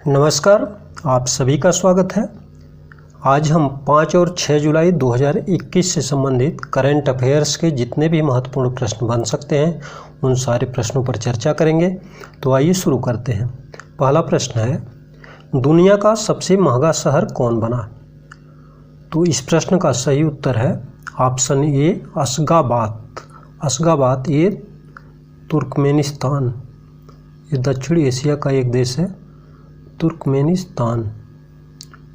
नमस्कार, आप सभी का स्वागत है। आज हम 5 और 6 जुलाई 2021 से संबंधित करंट अफेयर्स के जितने भी महत्वपूर्ण प्रश्न बन सकते हैं उन सारे प्रश्नों पर चर्चा करेंगे। तो आइए शुरू करते हैं। पहला प्रश्न है, दुनिया का सबसे महंगा शहर कौन बना? तो इस प्रश्न का सही उत्तर है ऑप्शन ए अशगाबाद। अशगाबाद ये तुर्कमेनिस्तान, ये दक्षिण एशिया का एक देश है, तुर्कमेनिस्तान।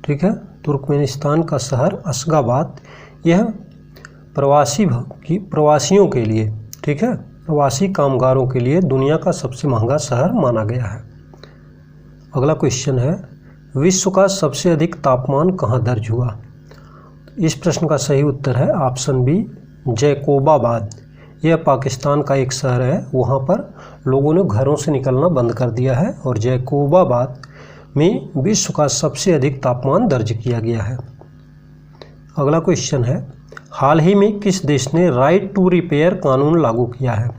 ठीक है, तुर्कमेनिस्तान का शहर अशगाबाद, यह प्रवासियों के लिए, ठीक है, प्रवासी कामगारों के लिए दुनिया का सबसे महंगा शहर माना गया है। अगला क्वेश्चन है, विश्व का सबसे अधिक तापमान कहाँ दर्ज हुआ? इस प्रश्न का सही उत्तर है ऑप्शन बी जैकोबाबाद। यह पाकिस्तान का एक शहर है, वहाँ पर लोगों ने घरों से निकलना बंद कर दिया है और जैकोबाबाद में विश्व का सबसे अधिक तापमान दर्ज किया गया है। अगला क्वेश्चन है, हाल ही में किस देश ने राइट टू रिपेयर कानून लागू किया है?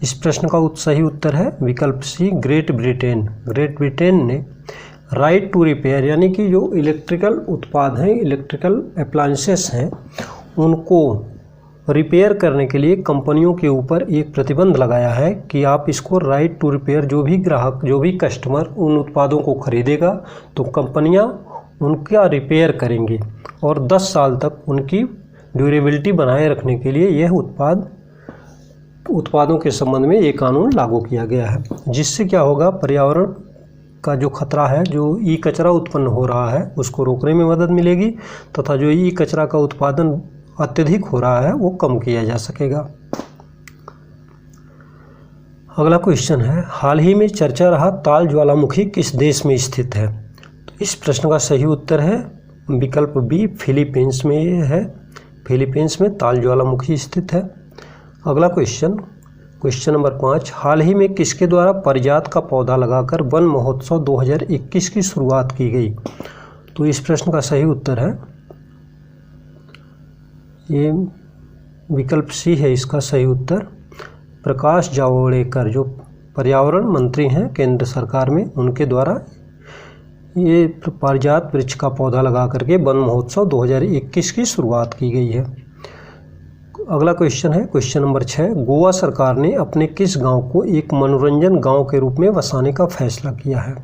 इस प्रश्न का सही उत्तर है विकल्प सी ग्रेट ब्रिटेन। ग्रेट ब्रिटेन ने राइट टू रिपेयर यानी कि जो इलेक्ट्रिकल उत्पाद हैं, इलेक्ट्रिकल अप्लायंसेस हैं, उनको रिपेयर करने के लिए कंपनियों के ऊपर एक प्रतिबंध लगाया है कि आप इसको राइट टू रिपेयर, जो भी ग्राहक, जो भी कस्टमर उन उत्पादों को खरीदेगा तो कंपनियां उनका रिपेयर करेंगी और 10 साल तक उनकी ड्यूरेबिलिटी बनाए रखने के लिए यह उत्पादों के संबंध में ये कानून लागू किया गया है। जिससे क्या होगा, पर्यावरण का जो खतरा है, जो ई कचरा उत्पन्न हो रहा है, उसको रोकने में मदद मिलेगी तथा जो ई कचरा का उत्पादन अत्यधिक हो रहा है वो कम किया जा सकेगा। अगला क्वेश्चन है, हाल ही में चर्चा रहा ताल ज्वालामुखी किस देश में स्थित है? तो इस प्रश्न का सही उत्तर है विकल्प बी फिलीपींस में ये है। फिलीपींस में ताल ज्वालामुखी स्थित है। अगला क्वेश्चन नंबर 5, हाल ही में किसके द्वारा पारिजात का पौधा लगाकर वन महोत्सव 2021 की शुरुआत की गई? तो इस प्रश्न का सही उत्तर है ये विकल्प सी है इसका सही उत्तर। प्रकाश जावड़ेकर जो पर्यावरण मंत्री हैं केंद्र सरकार में, उनके द्वारा ये पारिजात वृक्ष का पौधा लगा करके वन महोत्सव 2021 की शुरुआत की गई है। अगला क्वेश्चन है क्वेश्चन नंबर 6, गोवा सरकार ने अपने किस गांव को एक मनोरंजन गांव के रूप में बसाने का फैसला किया है?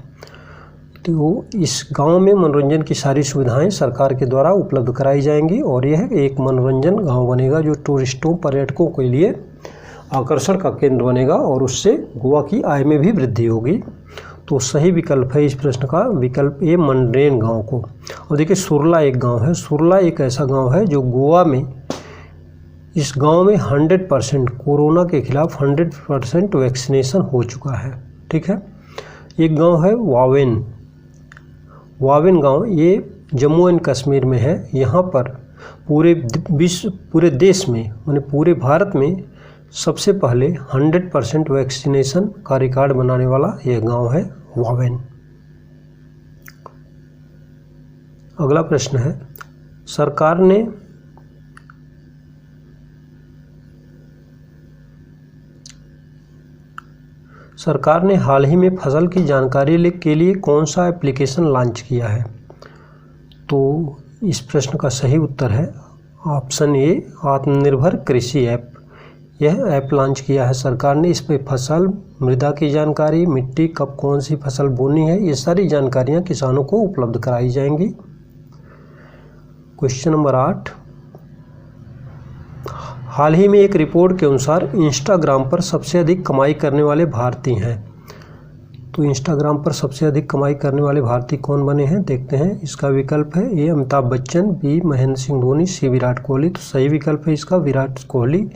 तो इस गांव में मनोरंजन की सारी सुविधाएं सरकार के द्वारा उपलब्ध कराई जाएंगी और यह एक मनोरंजन गांव बनेगा जो टूरिस्टों, पर्यटकों के लिए आकर्षण का केंद्र बनेगा और उससे गोवा की आय में भी वृद्धि होगी। तो सही विकल्प है इस प्रश्न का विकल्प ए मंड्रेन गांव को। और देखिए, सुरला एक गांव है। सुरला एक ऐसा गांव है जो गोवा में, इस गांव में 100% कोरोना के खिलाफ 100% वैक्सीनेशन हो चुका है। ठीक है, एक गांव है वावेन गांव, ये जम्मू एंड कश्मीर में है। यहाँ पर पूरे देश में, माने पूरे भारत में सबसे पहले 100% वैक्सीनेशन का रिकॉर्ड बनाने वाला यह गांव है वावेन। अगला प्रश्न है, सरकार ने हाल ही में फसल की जानकारी के लिए कौन सा एप्लीकेशन लॉन्च किया है? तो इस प्रश्न का सही उत्तर है ऑप्शन ए आत्मनिर्भर कृषि ऐप। यह ऐप लॉन्च किया है सरकार ने। इस पे फसल, मृदा की जानकारी, मिट्टी, कब कौन सी फसल बोनी है, ये सारी जानकारियां किसानों को उपलब्ध कराई जाएंगी। क्वेश्चन नंबर 8, हाल ही में एक रिपोर्ट के अनुसार इंस्टाग्राम पर सबसे अधिक कमाई करने वाले भारतीय हैं। तो इंस्टाग्राम पर सबसे अधिक कमाई करने वाले भारतीय कौन बने हैं, देखते हैं। इसका विकल्प है ए अमिताभ बच्चन, बी महेंद्र सिंह धोनी, सी विराट कोहली। तो सही विकल्प है इसका विराट कोहली,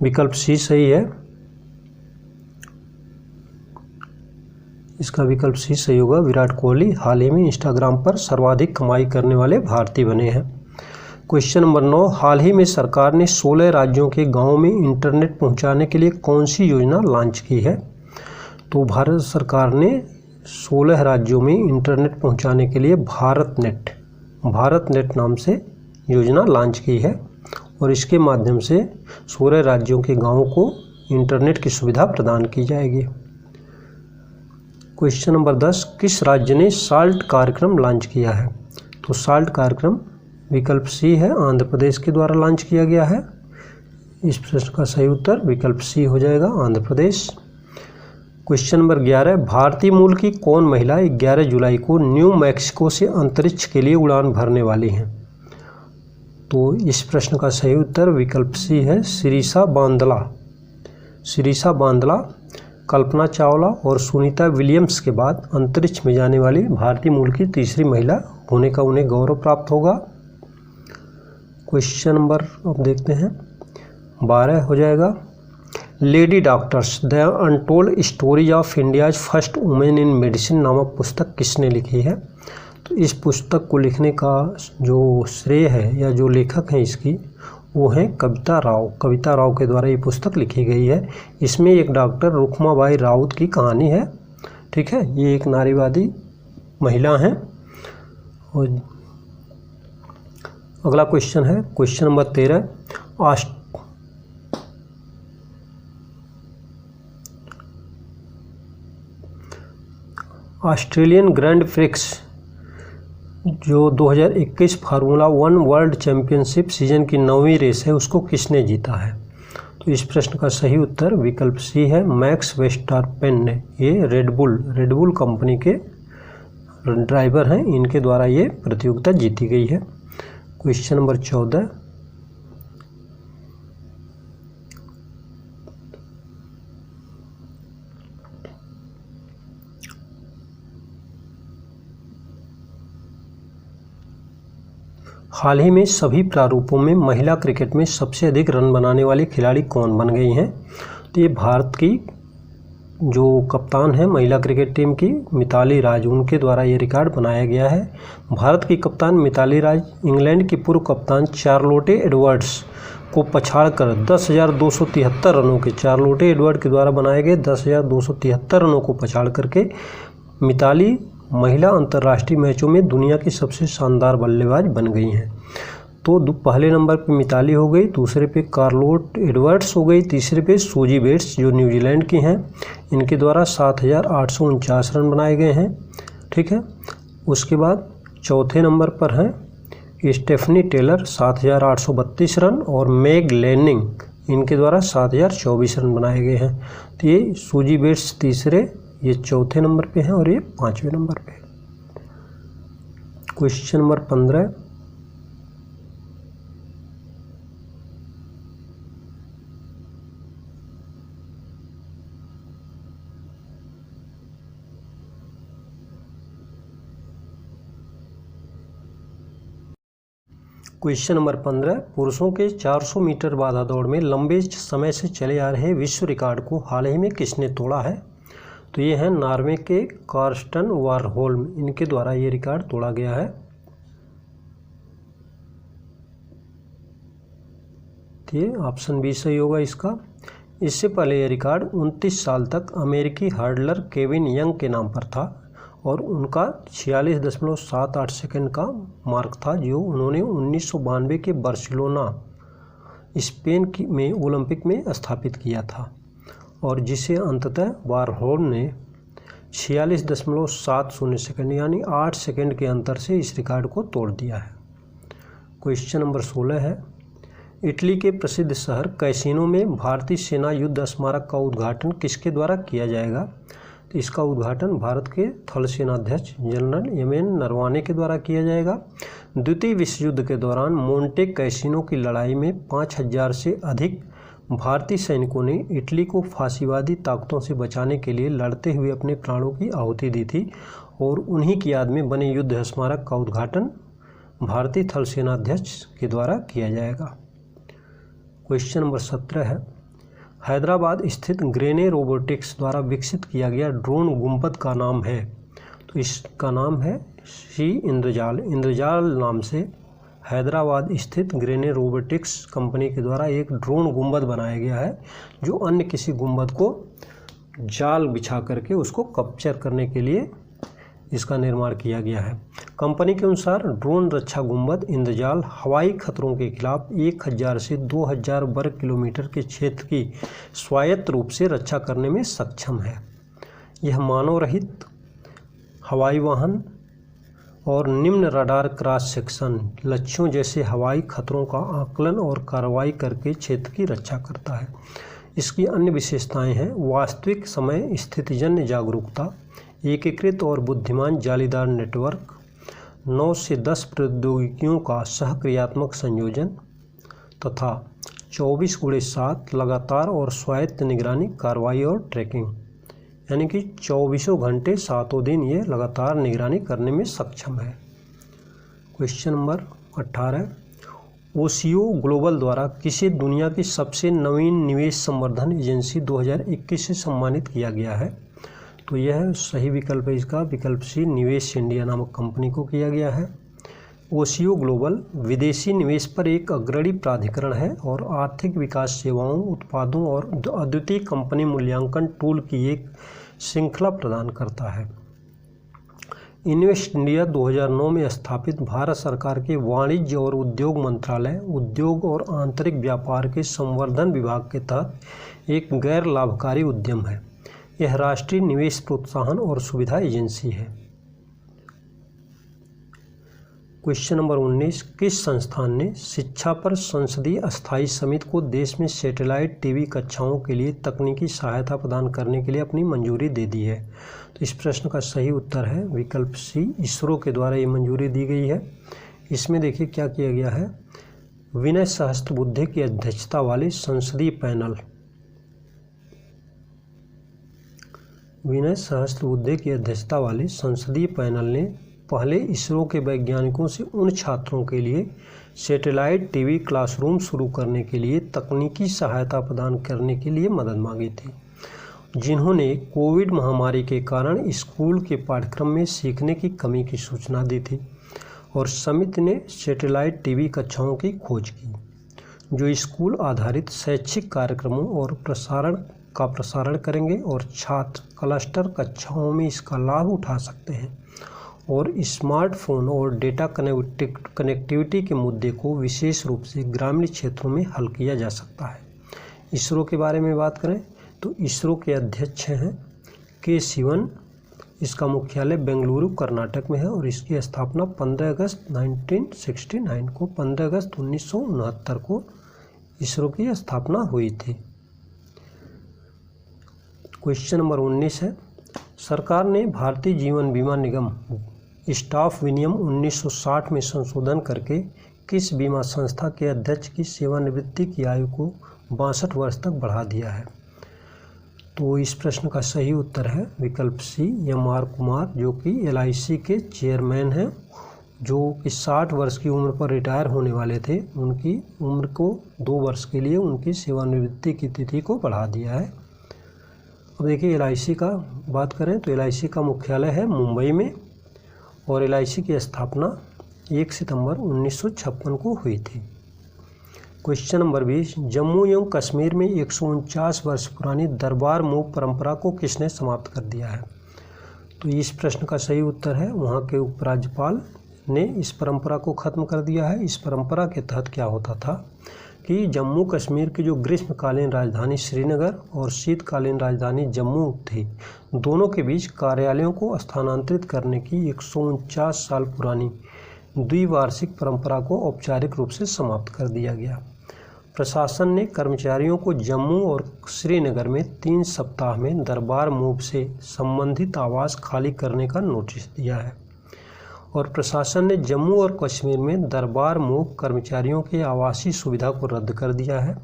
विकल्प सी सही है। इसका विकल्प सी सही होगा, विराट कोहली हाल ही में इंस्टाग्राम पर सर्वाधिक कमाई करने वाले भारतीय बने हैं। क्वेश्चन नंबर 9, हाल ही में सरकार ने 16 राज्यों के गांवों में इंटरनेट पहुंचाने के लिए कौन सी योजना लॉन्च की है? तो भारत सरकार ने 16 राज्यों में इंटरनेट पहुंचाने के लिए भारत नेट नाम से योजना लॉन्च की है और इसके माध्यम से 16 राज्यों के गांवों को इंटरनेट की सुविधा प्रदान की जाएगी। क्वेश्चन नंबर 10, किस राज्य ने साल्ट कार्यक्रम लॉन्च किया है? तो साल्ट कार्यक्रम विकल्प सी है, आंध्र प्रदेश के द्वारा लॉन्च किया गया है। इस प्रश्न का सही उत्तर विकल्प सी हो जाएगा, आंध्र प्रदेश। क्वेश्चन नंबर 11, भारतीय मूल की कौन महिला 11 जुलाई को न्यू मैक्सिको से अंतरिक्ष के लिए उड़ान भरने वाली हैं? तो इस प्रश्न का सही उत्तर विकल्प सी है, शिरीषा बांदला। शिरीषा बांदला कल्पना चावला और सुनीता विलियम्स के बाद अंतरिक्ष में जाने वाली भारतीय मूल की तीसरी महिला होने का उन्हें गौरव प्राप्त होगा। क्वेश्चन नंबर अब देखते हैं 12 हो जाएगा, lady doctors the untold stories of India's first women in medicine नामक पुस्तक किसने लिखी है? तो इस पुस्तक को लिखने का जो श्रेय है या जो लेखक हैं इसकी, वो हैं कविता राव। कविता राव के द्वारा ये पुस्तक लिखी गई है। इसमें एक डॉक्टर रुक्माबाई राउत की कहानी है। ठीक है, ये एक नारीवादी महिला हैं। और अगला क्वेश्चन है question number 13, Australian grand prix जो 2021 फार्मूला 1 वर्ल्ड चैंपियनशिप सीजन की 9वीं रेस है, उसको किसने जीता है? तो इस प्रश्न का सही उत्तर विकल्प सी है, मैक्स वेस्टरपेन ने। ये रेडबुल कंपनी के ड्राइवर हैं, इनके द्वारा ये प्रतियोगिता जीती गई है। क्वेश्चन नंबर 14, हाल ही में सभी प्रारूपों में महिला क्रिकेट में सबसे अधिक रन बनाने वाली खिलाड़ी कौन बन गई हैं? तो ये भारत की जो कप्तान है महिला क्रिकेट टीम की, मिताली राज, उनके द्वारा ये रिकॉर्ड बनाया गया है। भारत की कप्तान मिताली राज इंग्लैंड की पूर्व कप्तान चार्लोटे एडवर्ड्स को पछाड़कर 10,273 रनों के, चार्लोटे एडवर्ड के द्वारा बनाए गए 10,273 रनों को पछाड़ करके मिताली महिला अंतर्राष्ट्रीय मैचों में दुनिया की सबसे शानदार बल्लेबाज बन गई हैं। तो पहले नंबर पे मिताली हो गई, दूसरे पे कार्लोट एडवर्ड्स हो गई, तीसरे पे सूजी बेट्स जो न्यूजीलैंड की हैं, इनके द्वारा 7,849 रन बनाए गए हैं। ठीक है, उसके बाद चौथे नंबर पर हैं स्टेफनी टेलर 7,832 रन और मेग लैनिंग, इनके द्वारा 7,024 रन बनाए गए हैं। तो ये सूजी बेट्स तीसरे, ये चौथे नंबर पे हैं और ये 5वें नंबर पे। क्वेश्चन नंबर 15, क्वेश्चन नंबर 15, पुरुषों के 400 मीटर बाधा दौड़ में लंबे समय से चले आ रहे विश्व रिकॉर्ड को हाल ही में किसने तोड़ा है? तो ये हैं नॉर्वे के कार्स्टन वारहोल्म, इनके द्वारा ये रिकॉर्ड तोड़ा गया है। तो ये ऑप्शन बी सही होगा इसका। इससे पहले ये रिकॉर्ड 29 साल तक अमेरिकी हर्डलर केविन यंग के नाम पर था और उनका 46.78 सेकंड का मार्क था, जो उन्होंने 1992 के बार्सिलोना स्पेन में ओलंपिक में स्थापित किया था और जिसे अंततः वारहोल्म ने 46.70 सेकंड यानी 8 सेकंड के अंतर से इस रिकॉर्ड को तोड़ दिया है। क्वेश्चन नंबर 16 है, इटली के प्रसिद्ध शहर कैसिनो में भारतीय सेना युद्ध स्मारक का उद्घाटन किसके द्वारा किया जाएगा? तो इसका उद्घाटन भारत के थल सेनाध्यक्ष जनरल एम.एन. नरवाने के द्वारा किया जाएगा। द्वितीय विश्व युद्ध के दौरान मोंटे कैसिनो की लड़ाई में 5,000 से अधिक भारतीय सैनिकों ने इटली को फांसीवादी ताकतों से बचाने के लिए लड़ते हुए अपने प्राणों की आहुति दी थी और उन्हीं की याद में बने युद्ध स्मारक का उद्घाटन भारतीय थल सेनाध्यक्ष के द्वारा किया जाएगा। क्वेश्चन नंबर 17 है, हैदराबाद स्थित ग्रेने रोबोटिक्स द्वारा विकसित किया गया ड्रोन गुंबद का नाम है? तो इसका नाम है सी इंद्रजाल। इंद्रजाल नाम से हैदराबाद स्थित ग्रेने रोबोटिक्स कंपनी के द्वारा एक ड्रोन गुंबद बनाया गया है, जो अन्य किसी गुंबद को जाल बिछा करके उसको कैप्चर करने के लिए इसका निर्माण किया गया है। कंपनी के अनुसार ड्रोन रक्षा गुंबद इंद्रजाल हवाई खतरों के खिलाफ 1,000 से 2,000 वर्ग किलोमीटर के क्षेत्र की स्वायत्त रूप से रक्षा करने में सक्षम है। यह मानव रहित हवाई वाहन और निम्न रडार क्रॉस सेक्शन लक्ष्यों जैसे हवाई खतरों का आकलन और कार्रवाई करके क्षेत्र की रक्षा करता है। इसकी अन्य विशेषताएं हैं वास्तविक समय स्थितिजन्य जागरूकता, एकीकृत और बुद्धिमान जालीदार नेटवर्क, 9 से 10 प्रौद्योगिकियों का सहक्रियात्मक संयोजन तथा 24/7 लगातार और स्वायत्त निगरानी, कार्रवाई और ट्रैकिंग, यानी कि 24 घंटे 7 दिन ये लगातार निगरानी करने में सक्षम है। क्वेश्चन नंबर 18, ओशियो ग्लोबल द्वारा किसे दुनिया की सबसे नवीन निवेश संवर्धन एजेंसी 2021 से सम्मानित किया गया है? तो यह सही विकल्प है इसका, विकल्प सी निवेश इंडिया नामक कंपनी को किया गया है। ओशियो ग्लोबल विदेशी निवेश पर एक अग्रणी प्राधिकरण है और आर्थिक विकास सेवाओं, उत्पादों और अद्वितीय कंपनी मूल्यांकन टूल की एक श्रृंखला प्रदान करता है। इन्वेस्ट इंडिया 2009 में स्थापित भारत सरकार के वाणिज्य और उद्योग मंत्रालय, उद्योग और आंतरिक व्यापार के संवर्धन विभाग के तहत एक गैर लाभकारी उद्यम है। यह राष्ट्रीय निवेश प्रोत्साहन और सुविधा एजेंसी है। क्वेश्चन नंबर 19, किस संस्थान ने शिक्षा पर संसदीय स्थायी समिति को देश में सैटेलाइट टीवी कक्षाओं के लिए तकनीकी सहायता प्रदान करने के लिए अपनी मंजूरी दे दी है? तो इस प्रश्न का सही उत्तर है विकल्प सी, इसरो के द्वारा ये मंजूरी दी गई है। इसमें देखिए क्या किया गया है, विनय सहस्त्रबुद्धे की अध्यक्षता वाले संसदीय पैनल, विनय सहस्त्रबुद्धे की अध्यक्षता वाले संसदीय पैनल ने पहले इसरो के वैज्ञानिकों से उन छात्रों के लिए सैटेलाइट टीवी क्लासरूम शुरू करने के लिए तकनीकी सहायता प्रदान करने के लिए मदद मांगी थी, जिन्होंने कोविड महामारी के कारण स्कूल के पाठ्यक्रम में सीखने की कमी की सूचना दी थी, और समिति ने सैटेलाइट टीवी कक्षाओं की खोज की जो स्कूल आधारित शैक्षिक कार्यक्रमों और प्रसारण करेंगे और छात्र क्लस्टर कक्षाओं में इसका लाभ उठा सकते हैं और स्मार्टफोन और डेटा कनेक्टिविटी के मुद्दे को विशेष रूप से ग्रामीण क्षेत्रों में हल किया जा सकता है। इसरो के बारे में बात करें तो इसरो के अध्यक्ष हैं के शिवन। इसका मुख्यालय बेंगलुरु कर्नाटक में है और इसकी स्थापना 15 अगस्त 1969 को 15 अगस्त 1969 को इसरो की स्थापना हुई थी। क्वेश्चन नंबर 19 है, सरकार ने भारतीय जीवन बीमा निगम स्टाफ विनियम 1960 में संशोधन करके किस बीमा संस्था के अध्यक्ष की सेवानिवृत्ति की आयु को 62 वर्ष तक बढ़ा दिया है? तो इस प्रश्न का सही उत्तर है विकल्प सी, एम.आर. कुमार, जो कि LIC के चेयरमैन हैं, जो कि 60 वर्ष की उम्र पर रिटायर होने वाले थे। उनकी उम्र को 2 वर्ष के लिए उनकी सेवानिवृत्ति की तिथि को बढ़ा दिया है। अब देखिए LIC का बात करें तो LIC का मुख्यालय है मुंबई में और LIC की स्थापना 1 सितंबर 1956 को हुई थी। क्वेश्चन नंबर 20, जम्मू एवं कश्मीर में 149 वर्ष पुरानी दरबार मूव परंपरा को किसने समाप्त कर दिया है? तो इस प्रश्न का सही उत्तर है वहाँ के उपराज्यपाल ने इस परंपरा को ख़त्म कर दिया है। इस परंपरा के तहत क्या होता था कि जम्मू कश्मीर की जो ग्रीष्मकालीन राजधानी श्रीनगर और शीतकालीन राजधानी जम्मू थी, दोनों के बीच कार्यालयों को स्थानांतरित करने की 149 साल पुरानी द्विवार्षिक परंपरा को औपचारिक रूप से समाप्त कर दिया गया। प्रशासन ने कर्मचारियों को जम्मू और श्रीनगर में 3 सप्ताह में दरबार मूव से संबंधित आवास खाली करने का नोटिस दिया है और प्रशासन ने जम्मू और कश्मीर में दरबार मूव कर्मचारियों के आवासीय सुविधा को रद्द कर दिया है,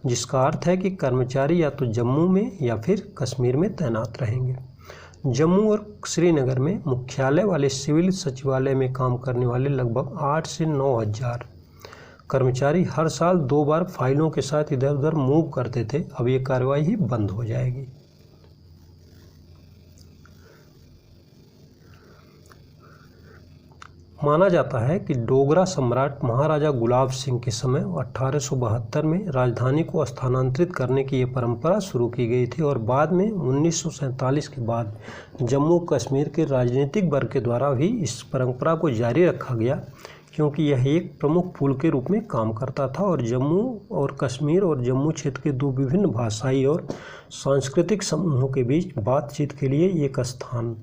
जिसका अर्थ है कि कर्मचारी या तो जम्मू में या फिर कश्मीर में तैनात रहेंगे। जम्मू और श्रीनगर में मुख्यालय वाले सिविल सचिवालय में काम करने वाले लगभग 8 से 9 हज़ार कर्मचारी हर साल 2 बार फाइलों के साथ इधर उधर मूव करते थे। अब ये कार्रवाई ही बंद हो जाएगी। माना जाता है कि डोगरा सम्राट महाराजा गुलाब सिंह के समय 1872 में राजधानी को स्थानांतरित करने की ये परंपरा शुरू की गई थी और बाद में 1947 के बाद जम्मू कश्मीर के राजनीतिक वर्ग के द्वारा भी इस परंपरा को जारी रखा गया, क्योंकि यह एक प्रमुख पुल के रूप में काम करता था और जम्मू और कश्मीर और जम्मू क्षेत्र के दो विभिन्न भाषाई और सांस्कृतिक समूहों के बीच बातचीत के लिए एक स्थान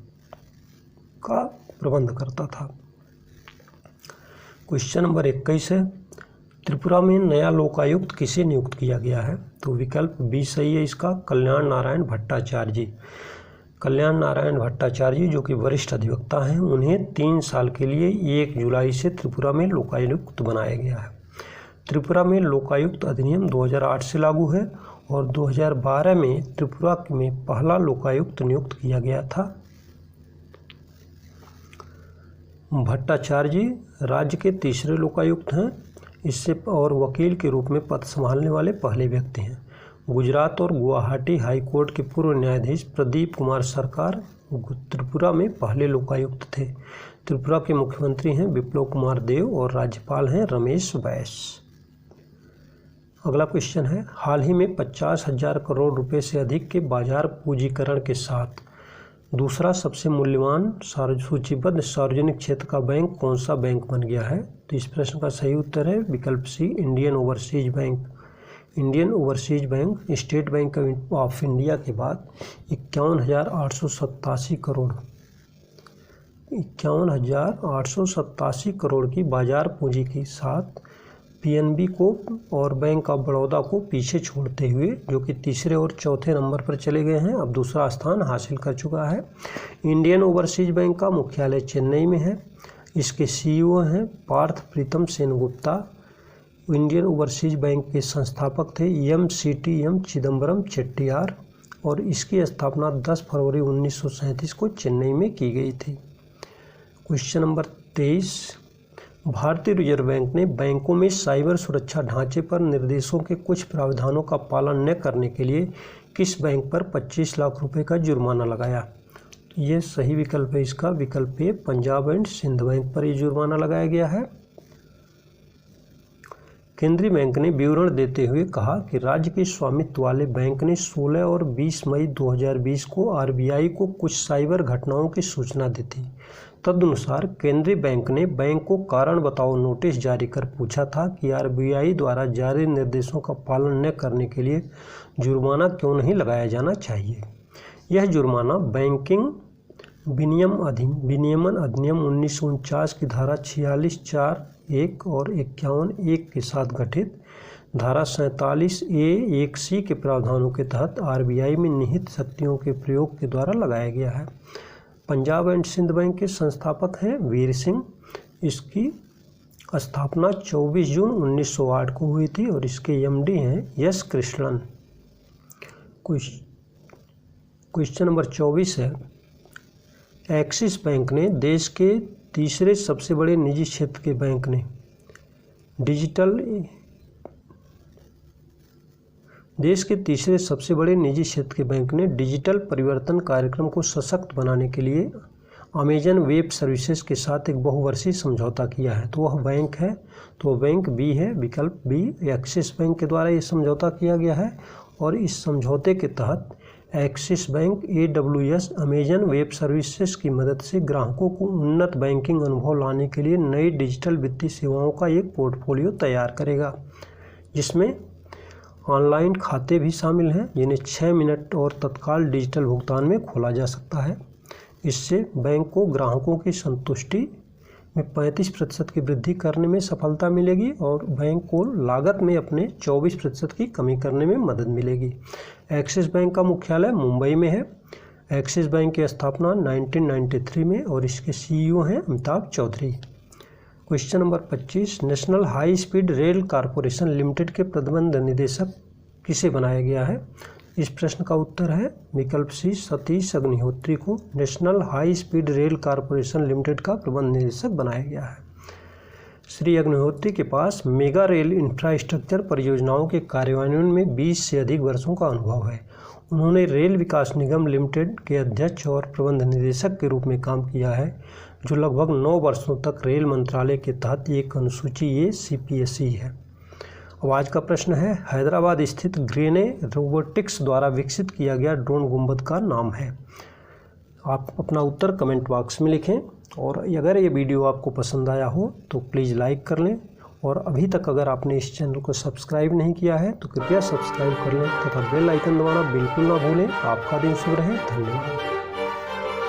का प्रबंध करता था। क्वेश्चन नंबर 21 है, त्रिपुरा में नया लोकायुक्त किसे नियुक्त किया गया है? तो विकल्प बी सही है इसका, कल्याण नारायण भट्टाचार्य जी। कल्याण नारायण भट्टाचार्य जी जो कि वरिष्ठ अधिवक्ता हैं, उन्हें 3 साल के लिए 1 जुलाई से त्रिपुरा में लोकायुक्त बनाया गया है। त्रिपुरा में लोकायुक्त अधिनियम 2008 से लागू है और 2012 में त्रिपुरा में पहला लोकायुक्त नियुक्त किया गया था। भट्टाचार्य जी राज्य के तीसरे लोकायुक्त हैं इससे और वकील के रूप में पद संभालने वाले पहले व्यक्ति हैं। गुजरात और गुवाहाटी हाई कोर्ट के पूर्व न्यायाधीश प्रदीप कुमार सरकार त्रिपुरा में पहले लोकायुक्त थे। त्रिपुरा के मुख्यमंत्री हैं विप्लव कुमार देव और राज्यपाल हैं रमेश बैस। अगला क्वेश्चन है, हाल ही में 50,000 करोड़ रुपए से अधिक के बाजार पूंजीकरण के साथ दूसरा सबसे मूल्यवान सूचीबद्ध सार्वजनिक क्षेत्र का बैंक कौन सा बैंक बन गया है? तो इस प्रश्न का सही उत्तर है विकल्प C, Indian overseas bank. Indian overseas bank state bank of India के बाद 51,887 करोड़ की बाजार पूंजी के साथ पीएनबी को और बैंक ऑफ बड़ौदा को पीछे छोड़ते हुए जो कि तीसरे और चौथे नंबर पर चले गए हैं, अब दूसरा स्थान हासिल कर चुका है। इंडियन ओवरसीज बैंक का मुख्यालय चेन्नई में है। इसके सीईओ हैं पार्थ प्रीतम सेनगुप्ता। इंडियन ओवरसीज बैंक के संस्थापक थे एम चिदम्बरम चेट्टियार और इसकी स्थापना 10 फरवरी 1937 को चेन्नई में की गई थी। क्वेश्चन नंबर 23, भारतीय रिजर्व बैंक ने बैंकों में साइबर सुरक्षा ढांचे पर निर्देशों के कुछ प्रावधानों का पालन न करने के लिए किस बैंक पर 25 लाख रुपए का जुर्माना लगाया? ये सही विकल्प है इसका, विकल्प ए, पंजाब एंड सिंध बैंक पर यह जुर्माना लगाया गया है। केंद्रीय बैंक ने विवरण देते हुए कहा कि राज्य के स्वामित्व वाले बैंक ने 16 और 20 मई 2020 को आरबीआई को कुछ साइबर घटनाओं की सूचना दी थी। तदनुसार केंद्रीय बैंक ने बैंक को कारण बताओ नोटिस जारी कर पूछा था कि आरबीआई द्वारा जारी निर्देशों का पालन न करने के लिए जुर्माना क्यों नहीं लगाया जाना चाहिए। यह जुर्माना बैंकिंग विनियमन अधिनियम 1949 की धारा 46(4)(1) और 51(1) के साथ गठित धारा 47(a)(1)(c) के प्रावधानों के तहत आरबीआई में निहित शक्तियों के प्रयोग के द्वारा लगाया गया है। पंजाब एंड सिंध बैंक के संस्थापक हैं वीर सिंह। इसकी स्थापना 24 जून 1908 को हुई थी और इसके एमडी हैं एस कृष्णन। क्वेश्चन नंबर 24 है, एक्सिस बैंक ने देश के तीसरे सबसे बड़े निजी क्षेत्र के बैंक ने डिजिटल परिवर्तन कार्यक्रम को सशक्त बनाने के लिए अमेजन वेब सर्विसेज के साथ एक बहुवर्षीय समझौता किया है। तो वह बैंक है, तो वह बैंक बी है, विकल्प बी। एक्सिस बैंक के द्वारा ये समझौता किया गया है और इस समझौते के तहत axis bank AWS Amazon web services की मदद से ग्राहकों को उन्नत बैंकिंग अनुभव लाने के लिए नई डिजिटल वित्तीय सेवाओं का एक पोर्टफोलियो तैयार करेगा, जिसमें ऑनलाइन खाते भी शामिल हैं जिन्हें 6 मिनट और तत्काल डिजिटल भुगतान में खोला जा सकता है। इससे बैंक को ग्राहकों की संतुष्टि में 35% की वृद्धि करने में सफलता मिलेगी और बैंक को लागत में अपने 24% की कमी करने में मदद मिलेगी। एक्सिस बैंक का मुख्यालय मुंबई में है। एक्सिस बैंक की स्थापना 1993 में और इसके सीईओ हैं Amitabh Choudhary. Question number 25, national high speed rail corporation limited के प्रबंध निदेशक किसे बनाया गया है? इस प्रश्न का उत्तर है विकल्प सी, सतीश अग्निहोत्री को national high speed rail corporation limited का प्रबंध निदेशक बनाया गया है। श्री अग्निहोत्री के पास मेगा रेल इंफ्रास्ट्रक्चर परियोजनाओं के कार्यान्वयन में 20 से अधिक वर्षों का अनुभव है। उन्होंने रेल विकास निगम लिमिटेड के अध्यक्ष और प्रबंध निदेशक के रूप में काम किया है, जो लगभग 9 वर्षों तक रेल मंत्रालय के तहत एक अनुसूची ए CPSE है। अब आज का प्रश्न है, हैदराबाद स्थित ग्रेने रोबोटिक्स द्वारा विकसित किया गया ड्रोन गुंबद का नाम है। आप अपना उत्तर कमेंट बॉक्स में लिखें और अगर ये वीडियो आपको पसंद आया हो तो प्लीज़ लाइक कर लें, और अभी तक अगर आपने इस चैनल को सब्सक्राइब नहीं किया है तो कृपया सब्सक्राइब कर लें तथा बेल आइकन दबाना बिल्कुल ना भूलें। आपका दिन शुभ रहे। धन्यवाद।